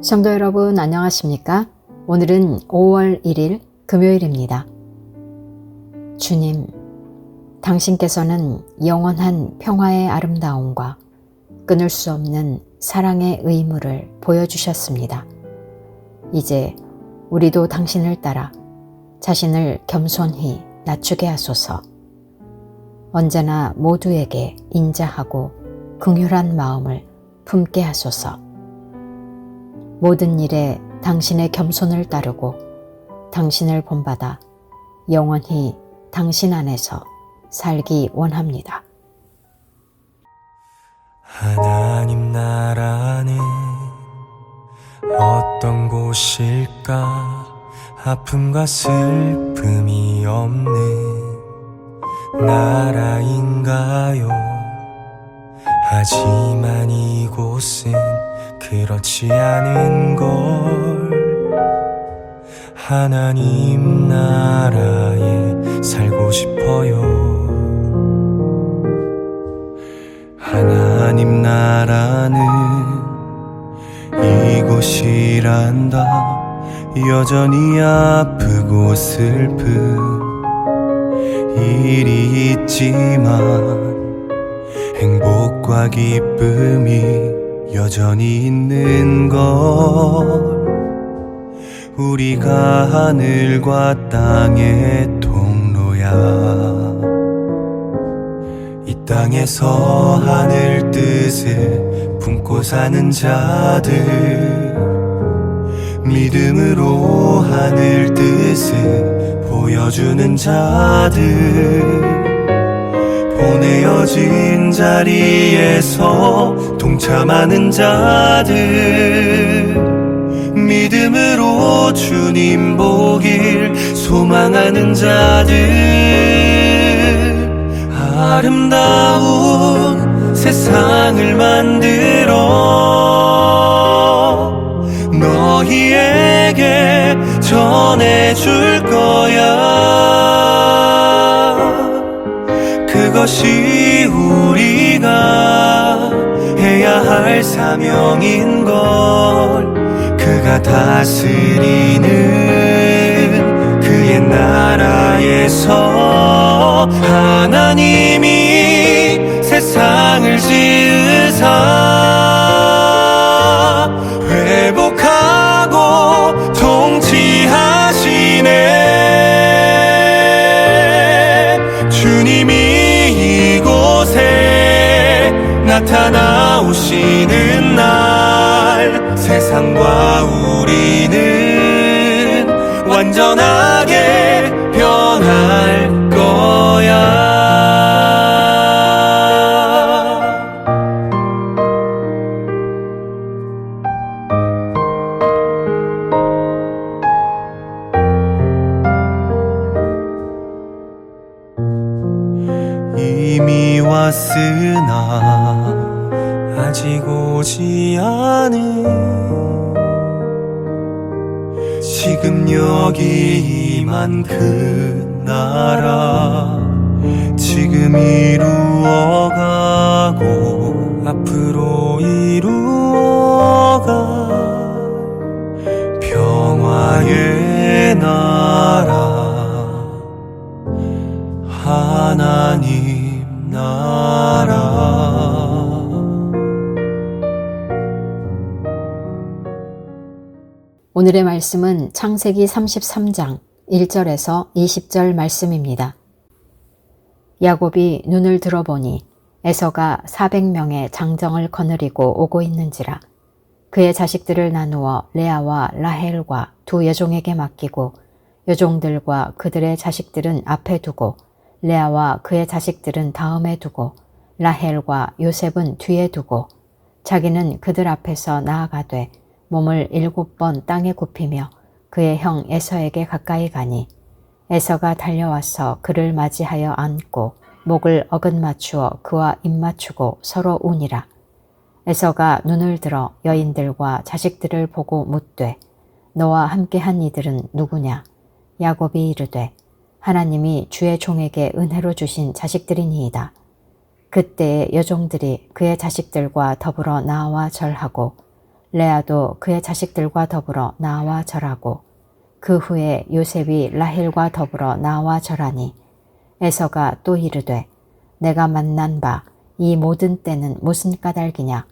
성도 여러분 안녕하십니까? 오늘은 5월 1일 금요일입니다. 주님, 당신께서는 영원한 평화의 아름다움과 끊을 수 없는 사랑의 의무를 보여주셨습니다. 이제 우리도 당신을 따라 자신을 겸손히 낮추게 하소서. 언제나 모두에게 인자하고 긍휼한 마음을 품게 하소서. 모든 일에 당신의 겸손을 따르고 당신을 본받아 영원히 당신 안에서 살기 원합니다. 하나님 나라는 어떤 곳일까? 아픔과 슬픔이 없는 나라인가요? 하지만 이곳은 그렇지 않은 걸. 하나님 나라에 살고 싶어요. 하나님 나라는 이곳이란다. 여전히 아프고 슬픈 일이 있지만 행복과 기쁨이 여전히 있는 걸. 우리가 하늘과 땅의 통로야. 이 땅에서 하늘 뜻을 품고 사는 자들, 믿음으로 하늘 뜻을 보여주는 자들, 보내어진 자리에서 동참하는 자들, 믿음으로 주님 보길 소망하는 자들, 아름다운 세상을 만들어 너희에게 전해줄 거야. 그것이 우리가 해야 할 사명인 걸. 그가 다스리는 그의 나라에서 하나님이 세상을 지으사 회복하고 통치하시네. 주님이 이곳에 나타나오시는 날, 세상과 우리는 완전하게 변할 거야. 이미 왔으나 아직 오지 않은 지금 여기 임한 그 나라, 지금 이루어가고 앞으로 이루어갈 평화의 나라, 하나님 나라. 오늘의 말씀은 창세기 33장 1절에서 20절 말씀입니다. 야곱이 눈을 들어보니 에서가 400명의 장정을 거느리고 오고 있는지라. 그의 자식들을 나누어 레아와 라헬과 두 여종에게 맡기고 여종들과 그들의 자식들은 앞에 두고 레아와 그의 자식들은 다음에 두고 라헬과 요셉은 뒤에 두고 자기는 그들 앞에서 나아가되 몸을 7번 땅에 굽히며 그의 형 에서에게 가까이 가니 에서가 달려와서 그를 맞이하여 안고 목을 어긋맞추어 그와 입맞추고 서로 우니라. 에서가 눈을 들어 여인들과 자식들을 보고 묻되 너와 함께한 이들은 누구냐? 야곱이 이르되 하나님이 주의 종에게 은혜로 주신 자식들이니이다. 그때에 여종들이 그의 자식들과 더불어 나와 절하고 레아도 그의 자식들과 더불어 나와 절하고 그 후에 요셉이 라헬과 더불어 나와 절하니 에서가 또 이르되 내가 만난 바 이 모든 때는 무슨 까닭이냐.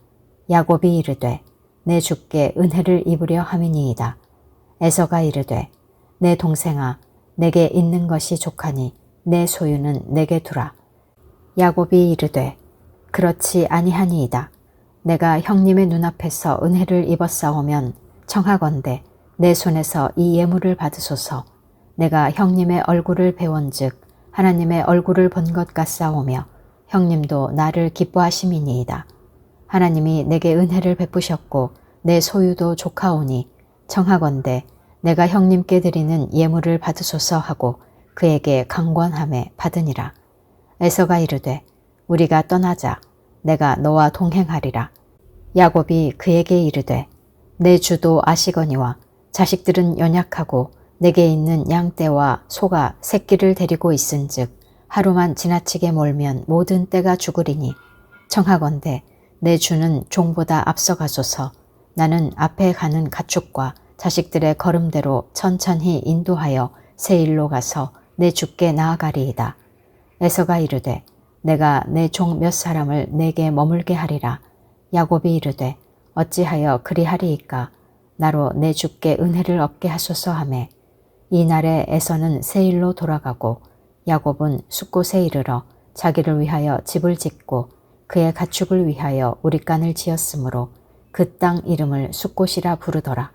야곱이 이르되 내 주께 은혜를 입으려 함이니이다. 에서가 이르되 내 동생아 내게 있는 것이 족하니 내 소유는 내게 두라. 야곱이 이르되 그렇지 아니하니이다. 내가 형님의 눈앞에서 은혜를 입었사오면 청하건대 내 손에서 이 예물을 받으소서. 내가 형님의 얼굴을 배원즉 하나님의 얼굴을 본 것 같사오며 형님도 나를 기뻐하심이니이다. 하나님이 내게 은혜를 베푸셨고 내 소유도 족하오니 청하건대 내가 형님께 드리는 예물을 받으소서 하고 그에게 강권함에 받으니라. 에서가 이르되 우리가 떠나자. 내가 너와 동행하리라. 야곱이 그에게 이르되 내 주도 아시거니와 자식들은 연약하고 내게 있는 양떼와 소가 새끼를 데리고 있은즉 하루만 지나치게 몰면 모든 떼가 죽으리니 청하건대 내 주는 종보다 앞서가소서. 나는 앞에 가는 가축과 자식들의 걸음대로 천천히 인도하여 세일로 가서 내 주께 나아가리이다. 에서가 이르되 내가 내 종 몇 사람을 내게 머물게 하리라. 야곱이 이르되 어찌하여 그리하리이까. 나로 내 주께 은혜를 얻게 하소서 하매 이날에 에서는 세일로 돌아가고 야곱은 숫곳에 이르러 자기를 위하여 집을 짓고 그의 가축을 위하여 우릿간을 지었으므로 그 땅 이름을 숫곳이라 부르더라.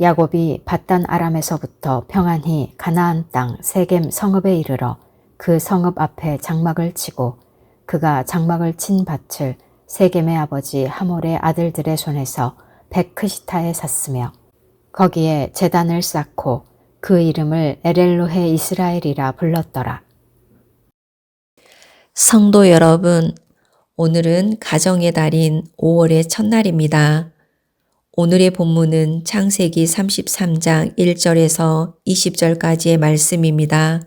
야곱이 밧단 아람에서부터 평안히 가나안 땅 세겜 성읍에 이르러 그 성읍 앞에 장막을 치고 그가 장막을 친 밭을 세겜의 아버지 하몰의 아들들의 손에서 베크시타에 샀으며 거기에 제단을 쌓고 그 이름을 에렐로헤 이스라엘이라 불렀더라. 성도 여러분, 오늘은 가정의 달인 5월의 첫날입니다. 오늘의 본문은 창세기 33장 1절에서 20절까지의 말씀입니다.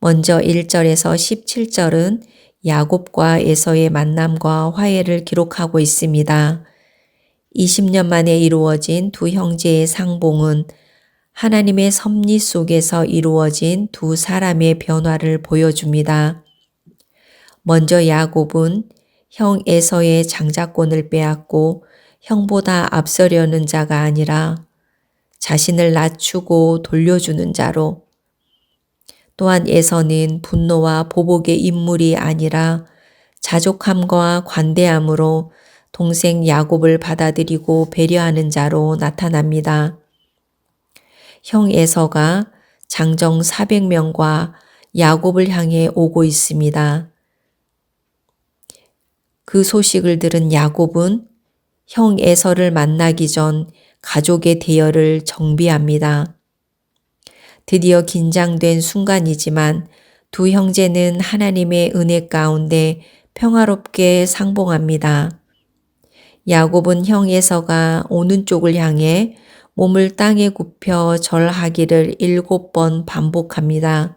먼저 1절에서 17절은 야곱과 에서의 만남과 화해를 기록하고 있습니다. 20년 만에 이루어진 두 형제의 상봉은 하나님의 섭리 속에서 이루어진 두 사람의 변화를 보여줍니다. 먼저 야곱은 형 에서의 장자권을 빼앗고 형보다 앞서려는 자가 아니라 자신을 낮추고 돌려주는 자로, 또한 에서는 분노와 보복의 인물이 아니라 자족함과 관대함으로 동생 야곱을 받아들이고 배려하는 자로 나타납니다. 형 에서가 장정 400명과 야곱을 향해 오고 있습니다. 그 소식을 들은 야곱은 형 에서를 만나기 전 가족의 대열을 정비합니다. 드디어 긴장된 순간이지만 두 형제는 하나님의 은혜 가운데 평화롭게 상봉합니다. 야곱은 형 에서가 오는 쪽을 향해 몸을 땅에 굽혀 절하기를 7번 반복합니다.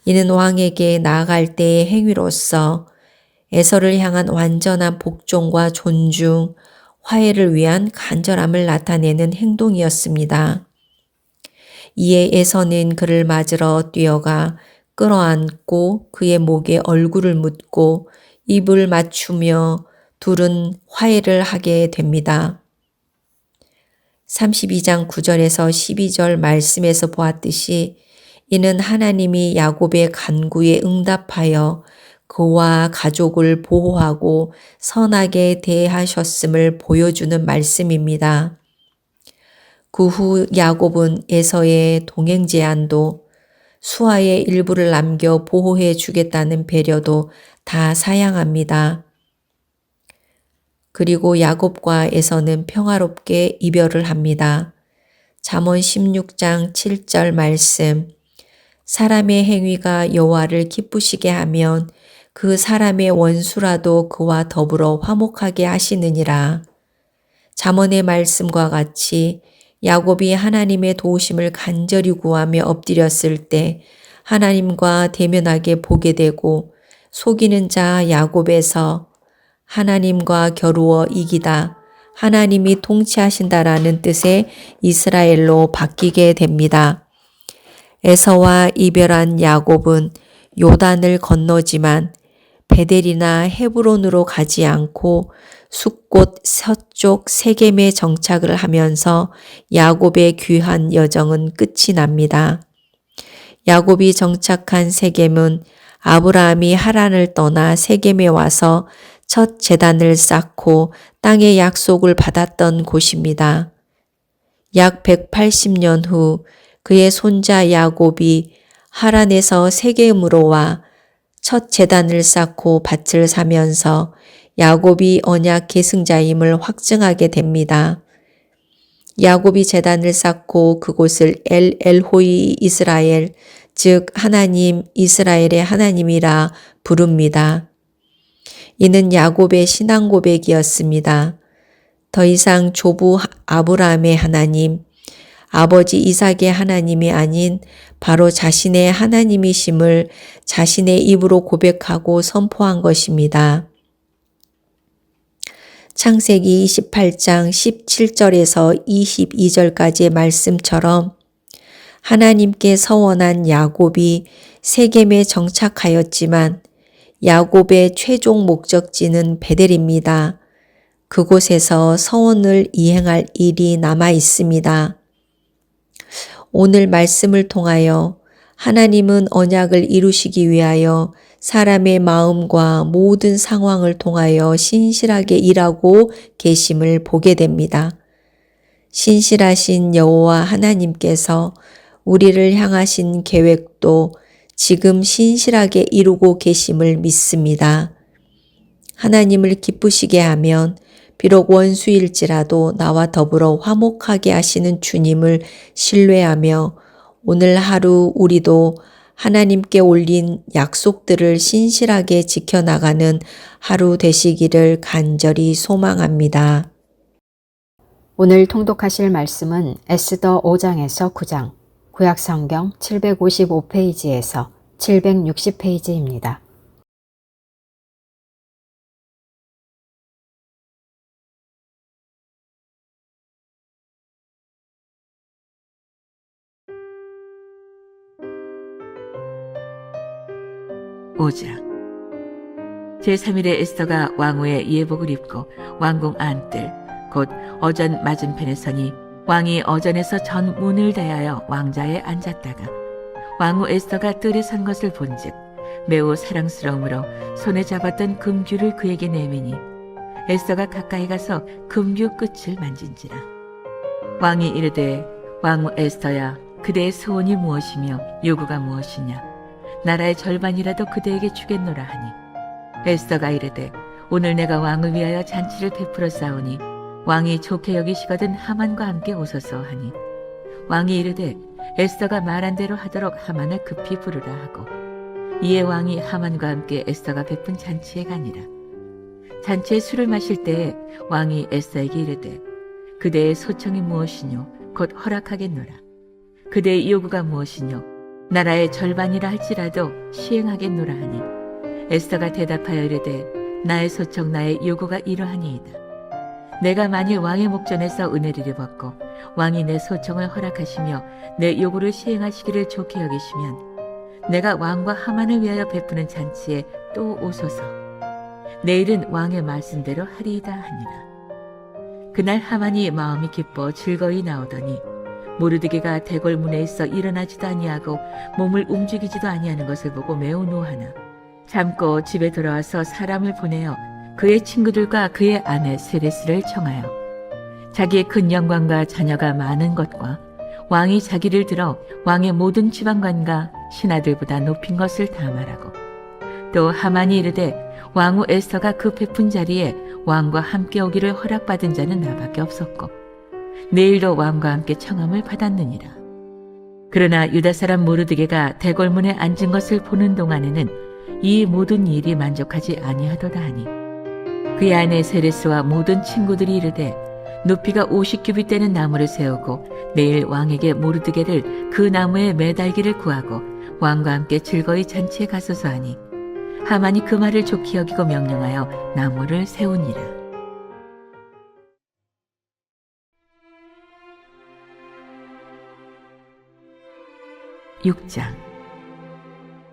이는 왕에게 나아갈 때의 행위로서 에서를 향한 완전한 복종과 존중, 화해를 위한 간절함을 나타내는 행동이었습니다. 이에 에서는 그를 맞으러 뛰어가 끌어안고 그의 목에 얼굴을 묻고 입을 맞추며 둘은 화해를 하게 됩니다. 32장 9절에서 12절 말씀에서 보았듯이 이는 하나님이 야곱의 간구에 응답하여 그와 가족을 보호하고 선하게 대하셨음을 보여주는 말씀입니다. 그 후 야곱은 에서의 동행 제안도 수하의 일부를 남겨 보호해 주겠다는 배려도 다 사양합니다. 그리고 야곱과 에서는 평화롭게 이별을 합니다. 잠언 16장 7절 말씀, 사람의 행위가 여호와를 기쁘시게 하면 그 사람의 원수라도 그와 더불어 화목하게 하시느니라. 잠언의 말씀과 같이 야곱이 하나님의 도우심을 간절히 구하며 엎드렸을 때 하나님과 대면하게 보게 되고 속이는 자 야곱에서 하나님과 겨루어 이기다 하나님이 통치하신다라는 뜻의 이스라엘로 바뀌게 됩니다. 에서와 이별한 야곱은 요단을 건너지만 베델이나 헤브론으로 가지 않고 숫곳 서쪽 세겜에 정착을 하면서 야곱의 귀한 여정은 끝이 납니다. 야곱이 정착한 세겜은 아브라함이 하란을 떠나 세겜에 와서 첫 제단을 쌓고 땅의 약속을 받았던 곳입니다. 약 180년 후 그의 손자 야곱이 하란에서 세겜으로 와 첫 제단을 쌓고 밭을 사면서 야곱이 언약 계승자임을 확증하게 됩니다. 야곱이 제단을 쌓고 그곳을 엘호이 이스라엘, 즉 하나님 이스라엘의 하나님이라 부릅니다. 이는 야곱의 신앙 고백이었습니다. 더 이상 조부 아브라함의 하나님, 아버지 이삭의 하나님이 아닌 바로 자신의 하나님이심을 자신의 입으로 고백하고 선포한 것입니다. 창세기 28장 17절에서 22절까지의 말씀처럼 하나님께 서원한 야곱이 세겜에 정착하였지만 야곱의 최종 목적지는 베델입니다. 그곳에서 서원을 이행할 일이 남아 있습니다. 오늘 말씀을 통하여 하나님은 언약을 이루시기 위하여 사람의 마음과 모든 상황을 통하여 신실하게 일하고 계심을 보게 됩니다. 신실하신 여호와 하나님께서 우리를 향하신 계획도 지금 신실하게 이루고 계심을 믿습니다. 하나님을 기쁘시게 하면 비록 원수일지라도 나와 더불어 화목하게 하시는 주님을 신뢰하며 오늘 하루 우리도 하나님께 올린 약속들을 신실하게 지켜나가는 하루 되시기를 간절히 소망합니다. 오늘 통독하실 말씀은 에스더 5장에서 9장, 구약성경 755페이지에서 760페이지입니다. 오장 제3일에 에스더가 왕후의 예복을 입고 왕궁 안뜰 곧 어전 맞은편에 서니 왕이 어전에서 전 문을 대하여 왕자에 앉았다가 왕후 에스더가 뜰에 선 것을 본즉 매우 사랑스러움으로 손에 잡았던 금규를 그에게 내미니 에스더가 가까이 가서 금규 끝을 만진지라. 왕이 이르되 왕후 에스더야 그대의 소원이 무엇이며 요구가 무엇이냐 나라의 절반이라도 그대에게 주겠노라 하니 에스더가 이르되 오늘 내가 왕을 위하여 잔치를 베풀어 싸우니 왕이 좋게 여기시거든 하만과 함께 오소서 하니 왕이 이르되 에스더가 말한 대로 하도록 하만을 급히 부르라 하고 이에 왕이 하만과 함께 에스더가 베푼 잔치에 가니라. 잔치에 술을 마실 때에 왕이 에스더에게 이르되 그대의 소청이 무엇이뇨 곧 허락하겠노라. 그대의 요구가 무엇이뇨 나라의 절반이라 할지라도 시행하겠노라 하니 에스더가 대답하여 이르되 나의 소청 나의 요구가 이러하니이다. 내가 만일 왕의 목전에서 은혜를 입었고 왕이 내 소청을 허락하시며 내 요구를 시행하시기를 좋게 여기시면 내가 왕과 하만을 위하여 베푸는 잔치에 또 오소서. 내일은 왕의 말씀대로 하리이다 하니라. 그날 하만이 마음이 기뻐 즐거이 나오더니 모르드게가 대궐문에 있어 일어나지도 아니하고 몸을 움직이지도 아니하는 것을 보고 매우 노하나 잠꼬 집에 돌아와서 사람을 보내어 그의 친구들과 그의 아내 세레스를 청하여 자기의 큰 영광과 자녀가 많은 것과 왕이 자기를 들어 왕의 모든 지방관과 신하들보다 높인 것을 다 말하고 또 하만이 이르되 왕후 에스더가 그 베푼 자리에 왕과 함께 오기를 허락받은 자는 나밖에 없었고 내일도 왕과 함께 청함을 받았느니라. 그러나 유다 사람 모르드게가 대궐문에 앉은 것을 보는 동안에는 이 모든 일이 만족하지 아니하도다 하니 그의 아내 세레스와 모든 친구들이 이르되 높이가 50규빗 되는 나무를 세우고 내일 왕에게 모르드게를 그 나무에 매달기를 구하고 왕과 함께 즐거이 잔치에 가소서 하니 하만이 그 말을 좋게 여기고 명령하여 나무를 세우니라. 6장.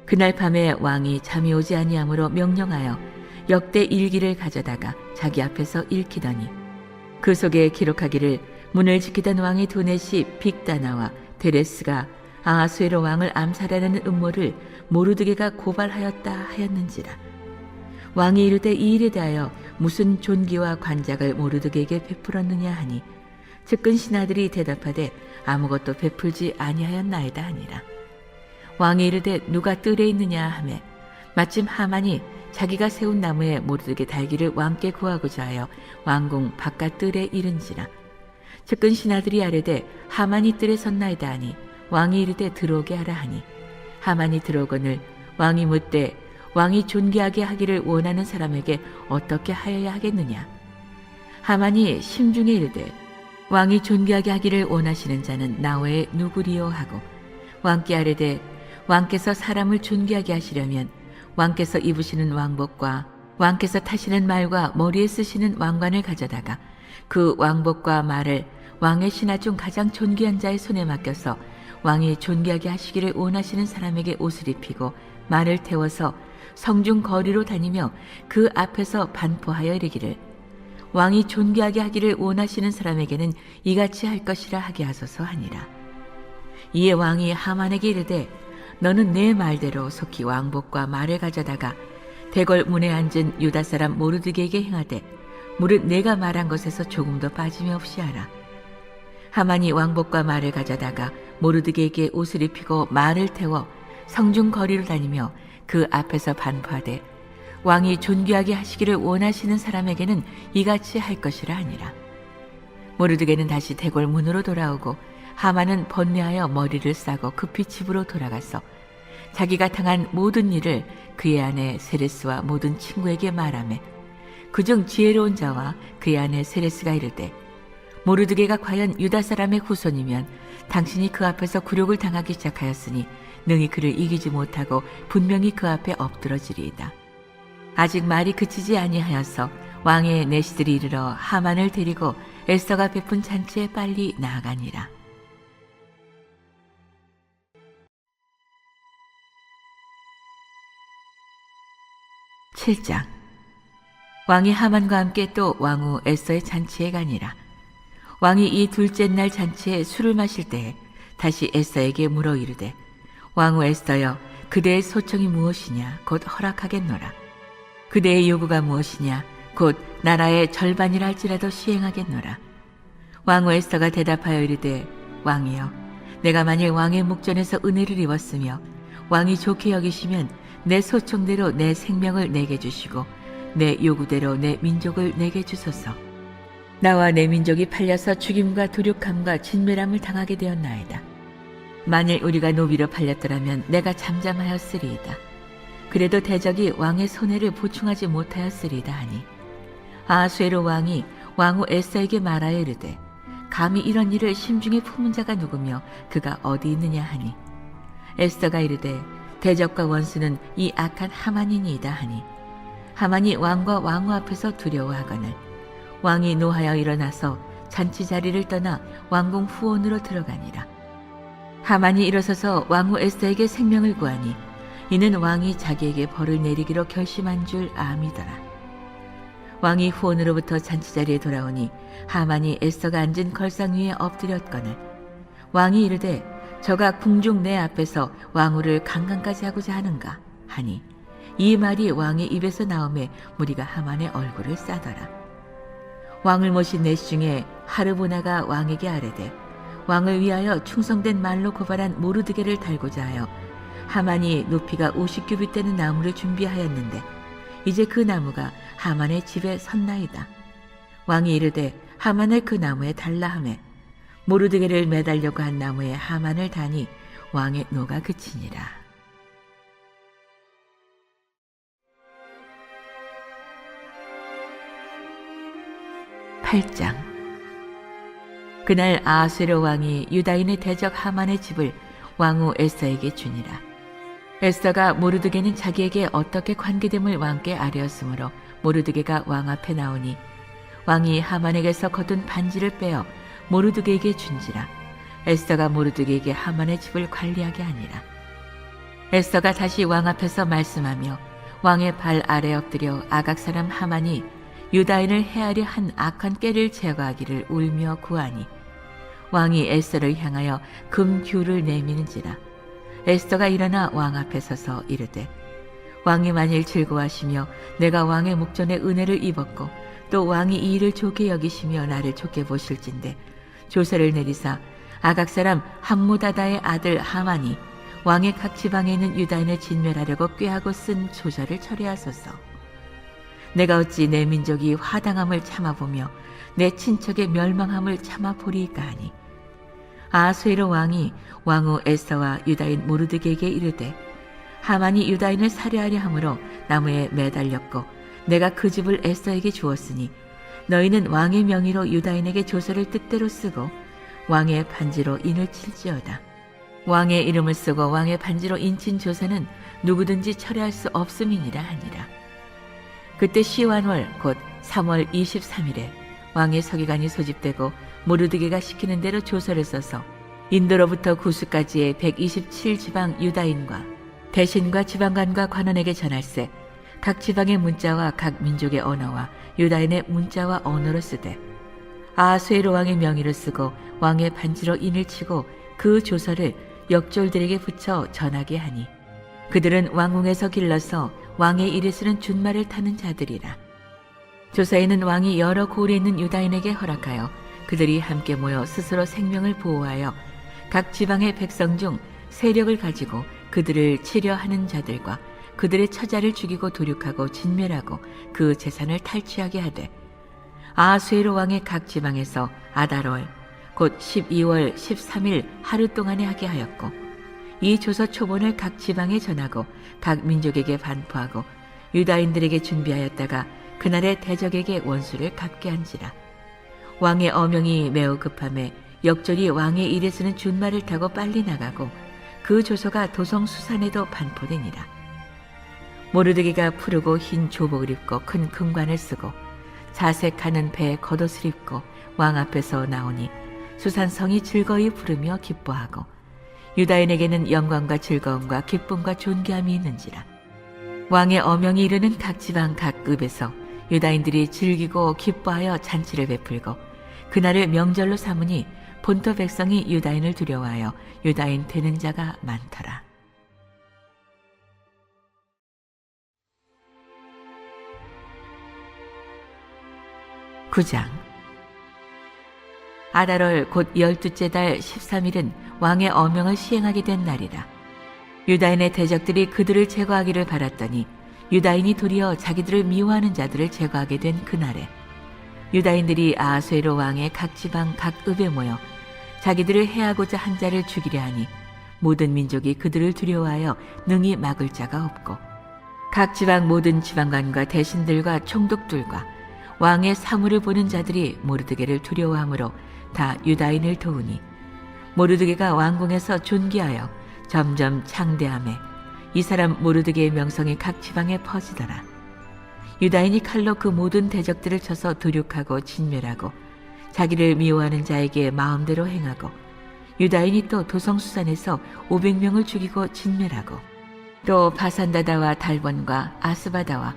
그날 밤에 왕이 잠이 오지 아니하므로 명령하여 역대 일기를 가져다가 자기 앞에서 읽히더니 그 속에 기록하기를 문을 지키던 왕의 두넷이 빅다나와 데레스가 아하수에로 왕을 암살하려는 음모를 모르드게가 고발하였다 하였는지라. 왕이 이르되 이 일에 대하여 무슨 존귀와 관작을 모르드게에게 베풀었느냐 하니 측근 신하들이 대답하되 아무것도 베풀지 아니하였나이다 하니라. 왕이 이르되 누가 뜰에 있느냐 하매 마침 하만이 자기가 세운 나무에 모르드게 달기를 왕께 구하고자 하여 왕궁 바깥 뜰에 이른지라. 측근 신하들이 아뢰되 하만이 뜰에 섰나이다 하니 왕이 이르되 들어오게 하라 하니 하만이 들어오거늘 왕이 묻되 왕이 존귀하게 하기를 원하는 사람에게 어떻게 하여야 하겠느냐. 하만이 심중에 이르되 왕이 존귀하게 하기를 원하시는 자는 나 외에 누구리요 하고 왕께 아뢰되 왕께서 사람을 존귀하게 하시려면 왕께서 입으시는 왕복과 왕께서 타시는 말과 머리에 쓰시는 왕관을 가져다가 그 왕복과 말을 왕의 신하 중 가장 존귀한 자의 손에 맡겨서 왕이 존귀하게 하시기를 원하시는 사람에게 옷을 입히고 말을 태워서 성중 거리로 다니며 그 앞에서 반포하여 이르기를 왕이 존귀하게 하기를 원하시는 사람에게는 이같이 할 것이라 하게 하소서 하니라. 이에 왕이 하만에게 이르되 너는 내 말대로 속히 왕복과 말을 가져다가 대궐 문에 앉은 유다 사람 모르드게에게 행하되 무릇 내가 말한 것에서 조금도 빠짐이 없이 하라. 하만이 왕복과 말을 가져다가 모르드게에게 옷을 입히고 말을 태워 성중 거리로 다니며 그 앞에서 반포하되 왕이 존귀하게 하시기를 원하시는 사람에게는 이같이 할 것이라 하니라. 모르드게는 다시 대궐 문으로 돌아오고 하만은 번뇌하여 머리를 싸고 급히 집으로 돌아가서 자기가 당한 모든 일을 그의 아내 세레스와 모든 친구에게 말하매 그중 지혜로운 자와 그의 아내 세레스가 이르되 모르드게가 과연 유다 사람의 후손이면 당신이 그 앞에서 굴욕을 당하기 시작하였으니 능히 그를 이기지 못하고 분명히 그 앞에 엎드러지리이다. 아직 말이 그치지 아니하여서 왕의 내시들이 이르러 하만을 데리고 에스더가 베푼 잔치에 빨리 나아가니라. 7장. 왕이 하만과 함께 또 왕후 에스더의 잔치에 가니라. 왕이 이 둘째 날 잔치에 술을 마실 때에 다시 에스더에게 물어 이르되 왕후 에스더여 그대의 소청이 무엇이냐 곧 허락하겠노라. 그대의 요구가 무엇이냐 곧 나라의 절반이라 할지라도 시행하겠노라. 왕후 에스더가 대답하여 이르되 왕이여 내가 만일 왕의 묵전에서 은혜를 입었으며 왕이 좋게 여기시면 내 소청대로 내 생명을 내게 주시고 내 요구대로 내 민족을 내게 주소서. 나와 내 민족이 팔려서 죽임과 도륙함과 진멸함을 당하게 되었나이다. 만일 우리가 노비로 팔렸더라면 내가 잠잠하였으리이다. 그래도 대적이 왕의 손해를 보충하지 못하였으리이다 하니 아하수에로 왕이 왕후 에스더에게 말하여 이르되 감히 이런 일을 심중에 품은 자가 누구며 그가 어디 있느냐 하니 에스더가 이르되 대적과 원수는 이 악한 하만이니이다 하니 하만이 왕과 왕후 앞에서 두려워하거늘 왕이 노하여 일어나서 잔치 자리를 떠나 왕궁 후원으로 들어가니라. 하만이 일어서서 왕후 에스더에게 생명을 구하니 이는 왕이 자기에게 벌을 내리기로 결심한 줄 암이더라. 왕이 후원으로부터 잔치 자리에 돌아오니 하만이 에스더가 앉은 걸상 위에 엎드렸거늘 왕이 이르되 저가 궁중 내 앞에서 왕후를 강간까지 하고자 하는가 하니 이 말이 왕의 입에서 나오매 무리가 하만의 얼굴을 싸더라. 왕을 모신 내시 중에 하르보나가 왕에게 아뢰되 왕을 위하여 충성된 말로 고발한 모르드게를 달고자 하여 하만이 높이가 50규빗 되는 나무를 준비하였는데 이제 그 나무가 하만의 집에 섰나이다. 왕이 이르되 하만을 그 나무에 달라 하매 모르드게를 매달려고 한 나무에 하만을 다니 왕의 노가 그치니라. 8장. 그날 아하수에로 왕이 유다인의 대적 하만의 집을 왕후 에스더에게 주니라. 에스더가 모르드게는 자기에게 어떻게 관계됨을 왕께 아뢰었으므로 모르드게가 왕 앞에 나오니 왕이 하만에게서 거둔 반지를 빼어 모르드게에게 준지라. 에스더가 모르드게에게 하만의 집을 관리하게 하니라. 에스더가 다시 왕 앞에서 말씀하며 왕의 발 아래 엎드려 아각 사람 하만이 유다인을 해하려 한 악한 꾀를 제거하기를 울며 구하니 왕이 에스더를 향하여 금규를 내미는지라. 에스더가 일어나 왕 앞에 서서 이르되 왕이 만일 즐거워하시며 내가 왕의 목전에 은혜를 입었고 또 왕이 이 일을 좋게 여기시며 나를 좋게 보실진대 조서를 내리사 아각 사람 함무다다의 아들 하만이 왕의 각 지방에 있는 유다인을 진멸하려고 꾀하고 쓴 조서를 철회하소서. 내가 어찌 내 민족이 화당함을 참아보며 내 친척의 멸망함을 참아보리이까 하니 아하수에로 왕이 왕후 에스더와 유다인 모르드게에게 이르되 하만이 유다인을 살해하려 함으로 나무에 매달렸고 내가 그 집을 에스더에게 주었으니 너희는 왕의 명의로 유다인에게 조서를 뜻대로 쓰고 왕의 반지로 인을 칠지어다. 왕의 이름을 쓰고 왕의 반지로 인친 조서는 누구든지 철회할 수 없음이니라 하니라. 그때 시완월 곧 3월 23일에 왕의 서기관이 소집되고 모르드게가 시키는 대로 조서를 써서 인도로부터 구스까지의 127지방 유다인과 대신과 지방관과 관원에게 전할세 각 지방의 문자와 각 민족의 언어와 유다인의 문자와 언어로 쓰되 아하수에로 왕의 명의를 쓰고 왕의 반지로 인을 치고 그 조서를 역졸들에게 붙여 전하게 하니 그들은 왕궁에서 길러서 왕의 일에 쓰는 준말을 타는 자들이라. 조서에는 왕이 여러 고을에 있는 유다인에게 허락하여 그들이 함께 모여 스스로 생명을 보호하여 각 지방의 백성 중 세력을 가지고 그들을 치려하는 자들과 그들의 처자를 죽이고 도륙하고 진멸하고 그 재산을 탈취하게 하되 아하수에로 왕의 각 지방에서 아달월 곧 12월 13일 하루 동안에 하게 하였고 이 조서 초본을 각 지방에 전하고 각 민족에게 반포하고 유다인들에게 준비하였다가 그날의 대적에게 원수를 갚게 한지라. 왕의 어명이 매우 급함에 역졸이 왕의 일에 쓰는 준말을 타고 빨리 나가고 그 조서가 도성 수산에도 반포되니라. 모르드게가 푸르고 흰 조복을 입고 큰 금관을 쓰고 자색하는 배에 겉옷을 입고 왕 앞에서 나오니 수산성이 즐거이 부르며 기뻐하고 유다인에게는 영광과 즐거움과 기쁨과 존귀함이 있는지라. 왕의 어명이 이르는 각 지방 각 읍에서 유다인들이 즐기고 기뻐하여 잔치를 베풀고 그날을 명절로 삼으니 본토 백성이 유다인을 두려워하여 유다인 되는 자가 많더라. 9장. 아달월 곧 12째 달 13일은 왕의 어명을 시행하게 된 날이라. 유다인의 대적들이 그들을 제거하기를 바랐더니 유다인이 도리어 자기들을 미워하는 자들을 제거하게 된 그날에 유다인들이 아하수에로 왕의 각 지방 각 읍에 모여 자기들을 해하고자 한 자를 죽이려 하니 모든 민족이 그들을 두려워하여 능히 막을 자가 없고 각 지방 모든 지방관과 대신들과 총독들과 왕의 사물을 보는 자들이 모르드게를 두려워하므로 다 유다인을 도우니 모르드게가 왕궁에서 존귀하여 점점 창대함에 이 사람 모르드게의 명성이 각 지방에 퍼지더라. 유다인이 칼로 그 모든 대적들을 쳐서 도륙하고 진멸하고 자기를 미워하는 자에게 마음대로 행하고 유다인이 또 도성수산에서 500명을 죽이고 진멸하고 또 바산다다와 달본과 아스바다와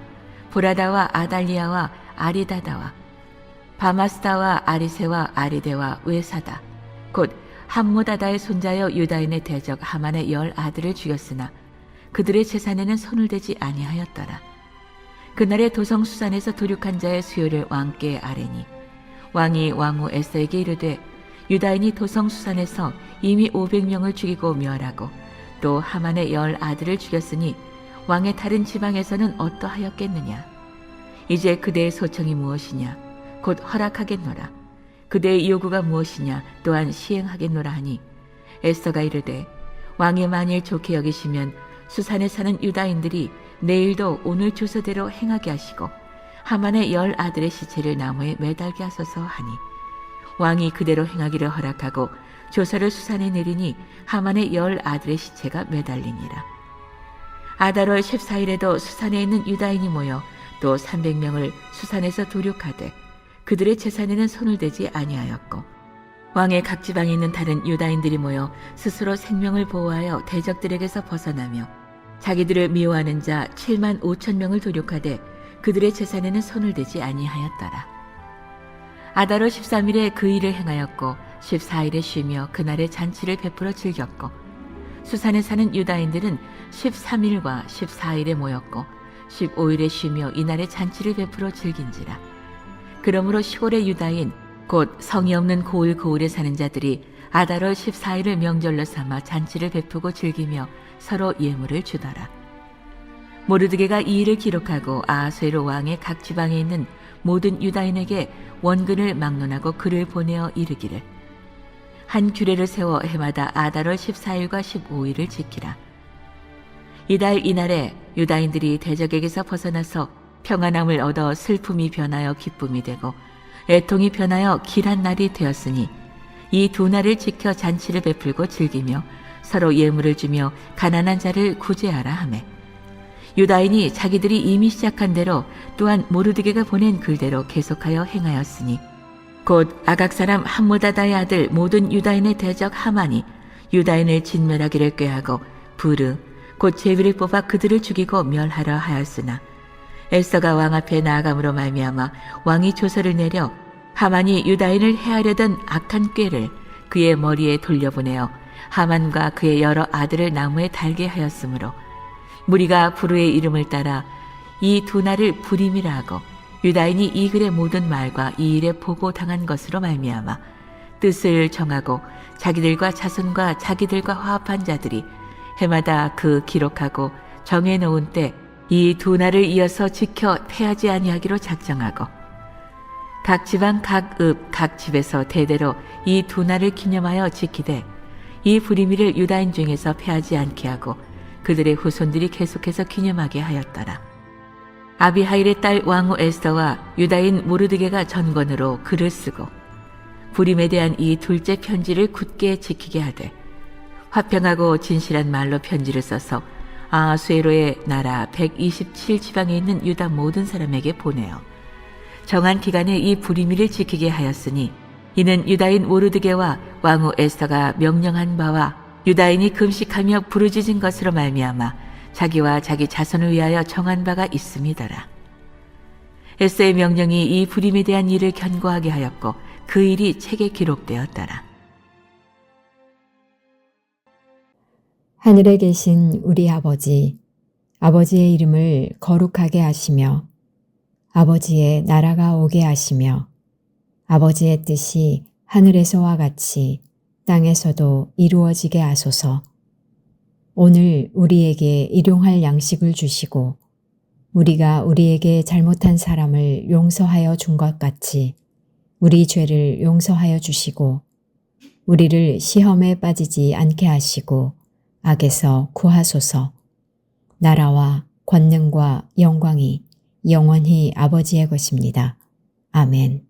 보라다와 아달리아와 아리다다와 바마스다와 아리세와 아리데와 외사다 곧 함무다다의 손자여 유다인의 대적 하만의 10 아들을 죽였으나 그들의 재산에는 손을 대지 아니하였더라. 그날의 도성수산에서 도륙한 자의 수요를 왕께 아뢰니 왕이 왕후 에스더에게 이르되 유다인이 도성수산에서 이미 500명을 죽이고 멸하고 또 하만의 10 아들을 죽였으니 왕의 다른 지방에서는 어떠하였겠느냐. 이제 그대의 소청이 무엇이냐 곧 허락하겠노라. 그대의 요구가 무엇이냐 또한 시행하겠노라 하니 에스더가 이르되 왕이 만일 좋게 여기시면 수산에 사는 유다인들이 내일도 오늘 조서대로 행하게 하시고 하만의 10 아들의 시체를 나무에 매달게 하소서 하니 왕이 그대로 행하기를 허락하고 조서를 수산에 내리니 하만의 10 아들의 시체가 매달리니라. 아달월 14일에도 수산에 있는 유다인이 모여 또 300명을 수산에서 도륙하되 그들의 재산에는 손을 대지 아니하였고 왕의 각 지방에 있는 다른 유다인들이 모여 스스로 생명을 보호하여 대적들에게서 벗어나며 자기들을 미워하는 자 7만 5천 명을 도륙하되 그들의 재산에는 손을 대지 아니하였더라. 아다로 13일에 그 일을 행하였고 14일에 쉬며 그날의 잔치를 베풀어 즐겼고 수산에 사는 유다인들은 13일과 14일에 모였고 15일에 쉬며 이날의 잔치를 베풀어 즐긴지라. 그러므로 시골의 유다인 곧 성이 없는 고을에 사는 자들이 아달월 14일을 명절로 삼아 잔치를 베푸고 즐기며 서로 예물을 주더라. 모르드게가 이 일을 기록하고 아하수에로 왕의 각 지방에 있는 모든 유다인에게 원근을 막론하고 글을 보내어 이르기를 한 규례를 세워 해마다 아달월 14일과 15일을 지키라. 이달 이날에 유다인들이 대적에게서 벗어나서 평안함을 얻어 슬픔이 변하여 기쁨이 되고 애통이 변하여 길한 날이 되었으니 이 두 날을 지켜 잔치를 베풀고 즐기며 서로 예물을 주며 가난한 자를 구제하라 하매 유다인이 자기들이 이미 시작한 대로 또한 모르드게가 보낸 글대로 계속하여 행하였으니 곧 아각 사람 함무다다의 아들 모든 유다인의 대적 하만이 유다인을 진멸하기를 꾀하고 부르 곧 제비를 뽑아 그들을 죽이고 멸하려 하였으나 에스더가 왕 앞에 나아감으로 말미암아 왕이 조서를 내려 하만이 유다인을 해하려던 악한 꾀를 그의 머리에 돌려보내어 하만과 그의 여러 아들을 나무에 달게 하였으므로 무리가 부르의 이름을 따라 이 두 날을 부림이라 하고 유다인이 이 글의 모든 말과 이 일에 보고당한 것으로 말미암아 뜻을 정하고 자기들과 자손과 자기들과 화합한 자들이 해마다 그 기록하고 정해놓은 때 이 두 날을 이어서 지켜 패하지 아니하기로 작정하고 각 지방 각 읍 각 집에서 대대로 이 두 날을 기념하여 지키되 이 부리미를 유다인 중에서 패하지 않게 하고 그들의 후손들이 계속해서 기념하게 하였더라. 아비하일의 딸 왕후 에스더와 유다인 모르드게가 전권으로 글을 쓰고 부림에 대한 이 둘째 편지를 굳게 지키게 하되 화평하고 진실한 말로 편지를 써서 아하수에로의 나라 127지방에 있는 유다 모든 사람에게 보내어 정한 기간에 이 부리미를 지키게 하였으니 이는 유다인 모르드게와 왕후 에스더가 명령한 바와 유다인이 금식하며 부르짖은 것으로 말미암아 자기와 자기 자손을 위하여 정한 바가 있음이더라. 에스더의 명령이 이 부림에 대한 일을 견고하게 하였고 그 일이 책에 기록되었더라. 하늘에 계신 우리 아버지, 아버지의 이름을 거룩하게 하시며 아버지의 나라가 오게 하시며 아버지의 뜻이 하늘에서와 같이 땅에서도 이루어지게 하소서. 오늘 우리에게 일용할 양식을 주시고 우리가 우리에게 잘못한 사람을 용서하여 준 것 같이 우리 죄를 용서하여 주시고 우리를 시험에 빠지지 않게 하시고 악에서 구하소서. 나라와 권능과 영광이 영원히 아버지의 것입니다. 아멘.